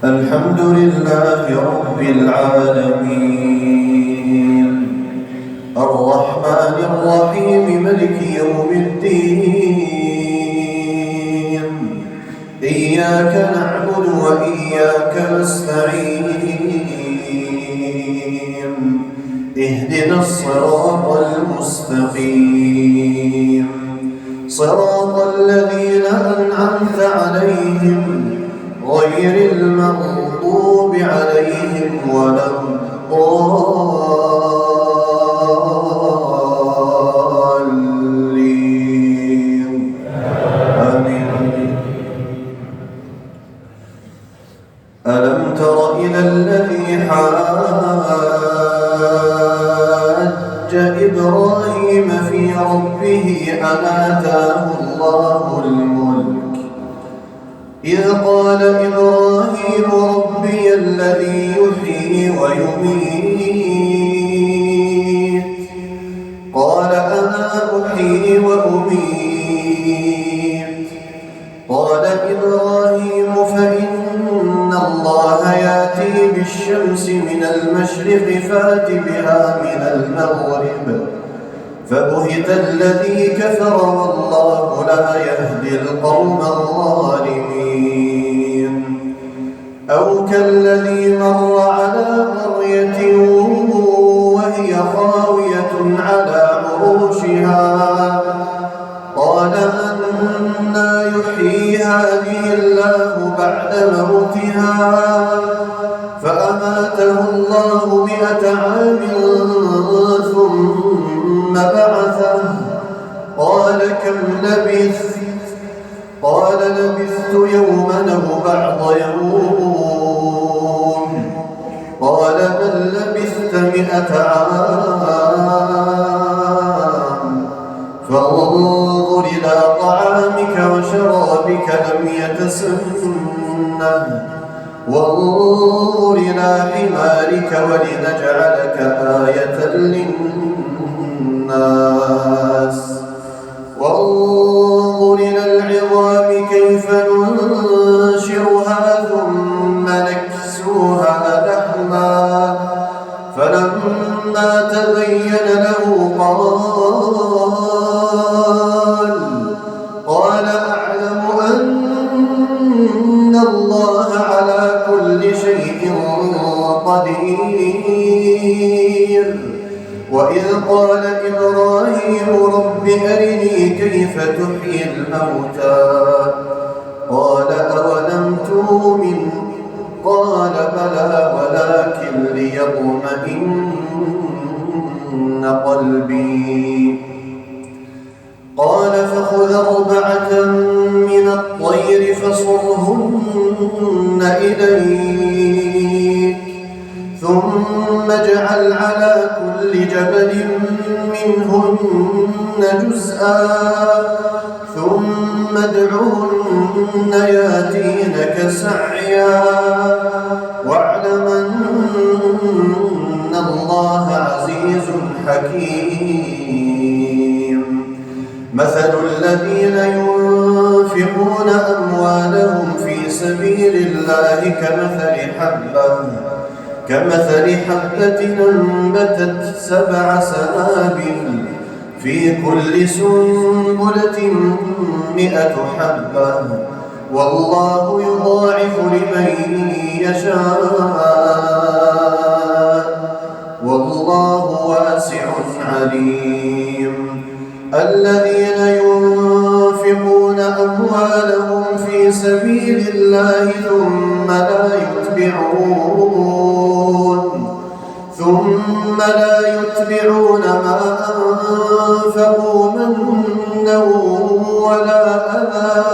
الحمد لله رب العالمين الرحمن الرحيم ملك يوم الدين إياك نعبد وإياك نستعين اهدنا الصراط المستقيم صراط الذين أنعمت عليهم غير المغضوب عليهم ولا الضالين آمين. ألم تر إلى الذي حاج إبراهيم في ربه أن آتاه الله الملك إذ قال إبراهيم ربي الذي يحيي ويميت قال أنا أحيي وأميت قال إبراهيم فإن الله يأتي بالشمس من المشرق فأت بها من المغرب فبهت الذي كفر والله لا يهدي القوم الظالمين أو كالذي مر على قرية وهي خاوية على عروشها قال أنى يحيي هذه الله بعد موتها فأماته الله 100 عام ثم بعثه قال كم لبثت قال لبثت يوما أو بعض يوم قال بل لبثت 100 عام فانظر إلى طعامك وشرابك لم يتسنه وانظر إلى حمارك ولنجعلك آية للناس وانظر إلى العظام كيف ننشرها ثم نكسوها لحما فلما تبين له قال أعلم أن الله على كل شيء قدير وإذ قال إبراهيم رب أرني كيف تحيي الموتى قال أولم تؤمن قال بلى ولكن ليطمئن قلبي قال فخذ 4 من الطير فصرهن إليك ثم اجعل على كل جبل منهن جزءا ثم ادعهن ياتينك سعيا واعلم أن الله عزيز حكيم مثل الذين ينفقون أموالهم في سبيل الله كمثل حبة أنبتت 7 سنابل في كل سنبلة 100 حبة والله يضاعف لمن يشاء والله واسع عليم الذين ينفقون أموالهم في سبيل الله ثم لا يتبعون ما أنفقوا منا ولا أذى